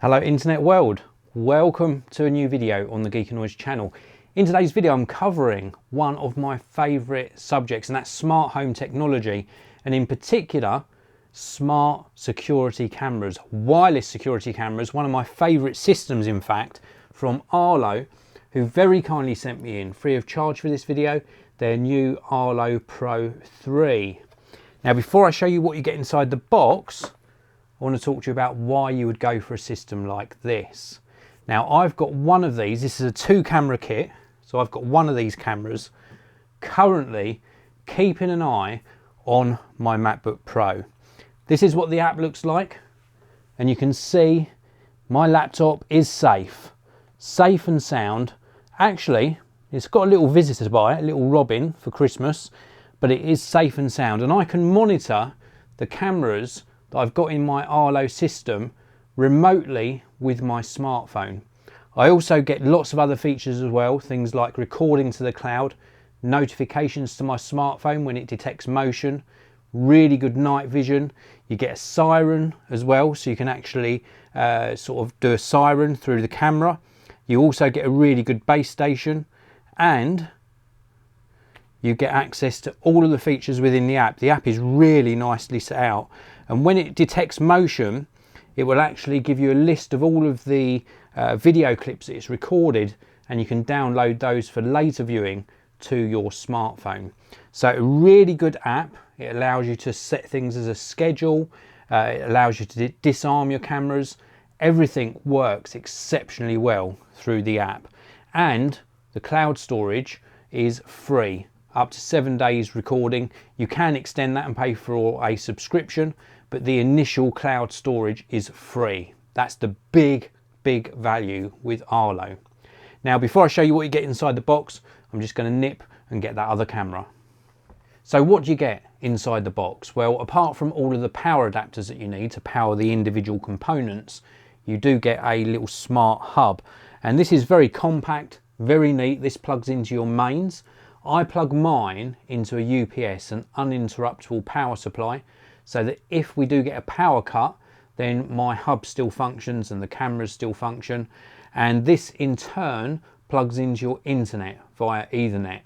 Hello internet world, welcome to a new video on the Geekanoids channel. In today's video I'm covering one of my favourite subjects, and that's smart home technology, and in particular smart security cameras, wireless security cameras, one of my favourite systems in fact, from Arlo, who very kindly sent me in free of charge for this video their new Arlo Pro 3. Now before I show you what you get inside the box, I want to talk to you about why you would go for a system like this. Now I've got one of these, this is a 2-camera kit, so I've got one of these cameras currently keeping an eye on my MacBook Pro. This is what the app looks like, and you can see my laptop is safe and sound. Actually, it's got a little visitor by it, a little robin for Christmas, but it is safe and sound, and I can monitor the cameras that I've got in my Arlo system remotely with my smartphone. I also get lots of other features as well, things like recording to the cloud, notifications to my smartphone when it detects motion, really good night vision. You get a siren as well, so you can actually sort of do a siren through the camera. You also get a really good base station, and you get access to all of the features within the app. The app is really nicely set out, and when it detects motion, it will actually give you a list of all of the video clips that it's recorded, and you can download those for later viewing to your smartphone. So a really good app. It allows you to set things as a schedule, it allows you to disarm your cameras. Everything works exceptionally well through the app, and the cloud storage is free, up to 7 days recording. You can extend that and pay for a subscription, but the initial cloud storage is free. That's the big value with Arlo. Now before I show you what you get inside the box, I'm just going to nip and get that other camera. So what do you get inside the box? Well, apart from all of the power adapters that you need to power the individual components, you do get a little smart hub, and this is very compact, very neat. This plugs into your mains. I plug mine into a UPS, an uninterruptible power supply, so that if we do get a power cut, then my hub still functions and the cameras still function, and this in turn plugs into your internet via Ethernet,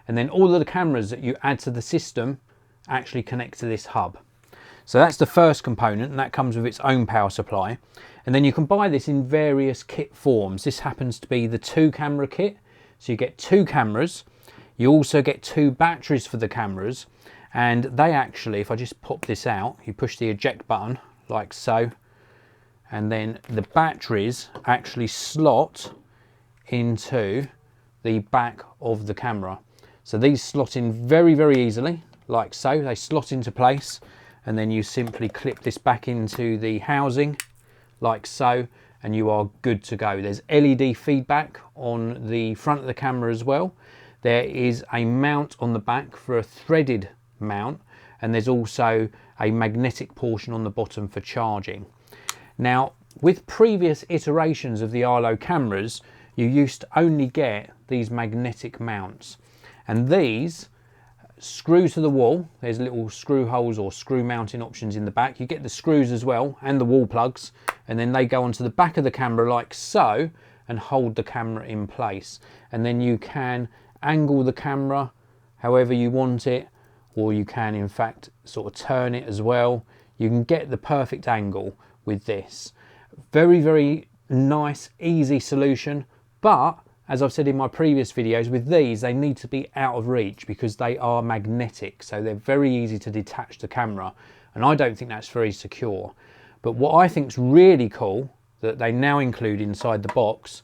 and then all of the cameras that you add to the system actually connect to this hub. So that's the first component, and that comes with its own power supply. And then you can buy this in various kit forms. This happens to be the 2-camera kit, so you get 2 cameras. You also get 2 batteries for the cameras, and they actually, if I just pop this out, you push the eject button like so, and then the batteries actually slot into the back of the camera. So these slot in very easily, like so. They slot into place, and then you simply clip this back into the housing like so, and you are good to go. There's LED feedback on the front of the camera as well. There is a mount on the back for a threaded mount, and there's also a magnetic portion on the bottom for charging. Now with previous iterations of the Arlo cameras, you used to only get these magnetic mounts, and these screw to the wall. There's little screw holes or screw mounting options in the back. You get the screws as well and the wall plugs, and then they go onto the back of the camera like so and hold the camera in place, and then you can angle the camera however you want it, or you can in fact sort of turn it as well. You can get the perfect angle with this. Very nice, easy solution, but as I've said in my previous videos, with these they need to be out of reach because they are magnetic, so they're very easy to detach the camera, and I don't think that's very secure. But what I think is really cool that they now include inside the box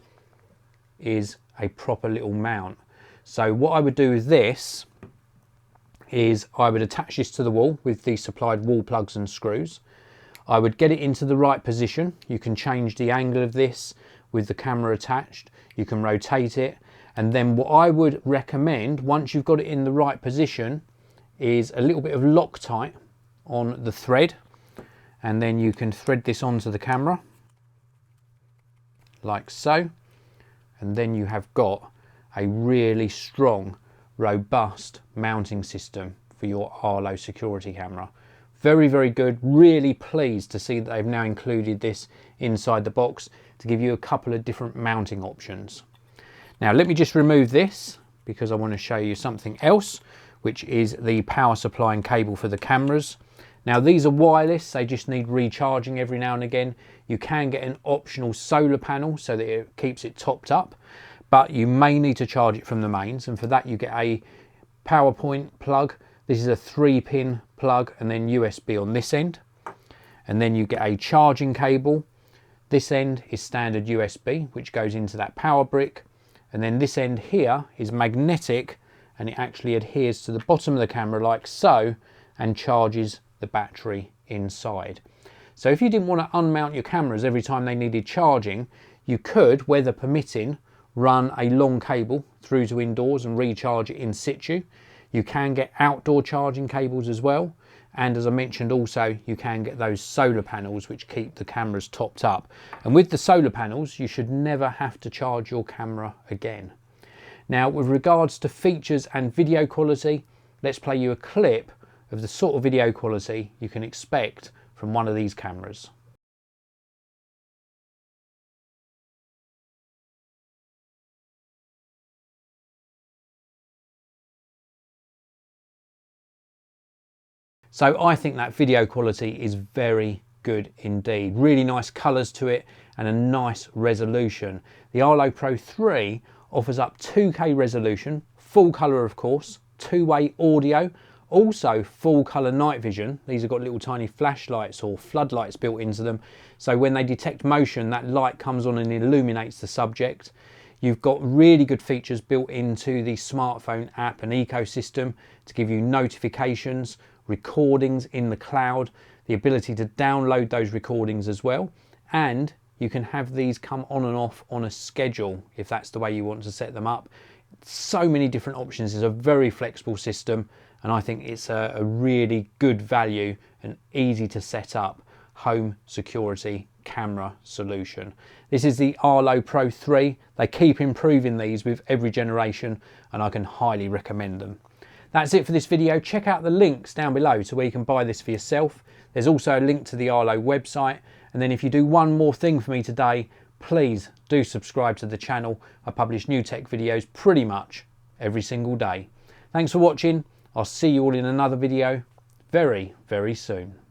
is a proper little mount. So what I would do with this is I would attach this to the wall with the supplied wall plugs and screws. I would get it into the right position. You can change the angle of this with the camera attached. You can rotate it, and then what I would recommend once you've got it in the right position is a little bit of Loctite on the thread, and then you can thread this onto the camera like so, and then you have got a really strong, robust mounting system for your Arlo security camera. Very, very good. Really pleased to see that they've now included this inside the box to give you a couple of different mounting options. Now let me just remove this because I want to show you something else, which is the power supply and cable for the cameras. Now these are wireless, they just need recharging every now and again. You can get an optional solar panel so that it keeps it topped up, but you may need to charge it from the mains, and for that you get a power point plug. This is a 3-pin plug and then USB on this end, and then you get a charging cable. This end is standard USB, which goes into that power brick, and then this end here is magnetic, and it actually adheres to the bottom of the camera like so and charges the battery inside. So if you didn't want to unmount your cameras every time they needed charging, you could, weather permitting, run a long cable through to indoors and recharge it in situ. You can get outdoor charging cables as well, and as I mentioned also, you can get those solar panels which keep the cameras topped up. And with the solar panels you should never have to charge your camera again. Now with regards to features and video quality, let's play you a clip of the sort of video quality you can expect from one of these cameras. So I think that video quality is very good indeed. Really nice colours to it and a nice resolution. The Arlo Pro 3 offers up 2K resolution, full colour of course, two-way audio, also full colour night vision. These have got little tiny flashlights or floodlights built into them, so when they detect motion that light comes on and illuminates the subject. You've got really good features built into the smartphone app and ecosystem to give you notifications, recordings in the cloud, the ability to download those recordings as well, and you can have these come on and off on a schedule if that's the way you want to set them up. So many different options. It's a very flexible system, and I think it's a really good value and easy to set up home security camera solution. This is the Arlo Pro 3. They keep improving these with every generation, and I can highly recommend them. That's it for this video. Check out the links down below to where you can buy this for yourself. There's also a link to the Arlo website. And then if you do one more thing for me today, please do subscribe to the channel. I publish new tech videos pretty much every single day. Thanks for watching. I'll see you all in another video very, very soon.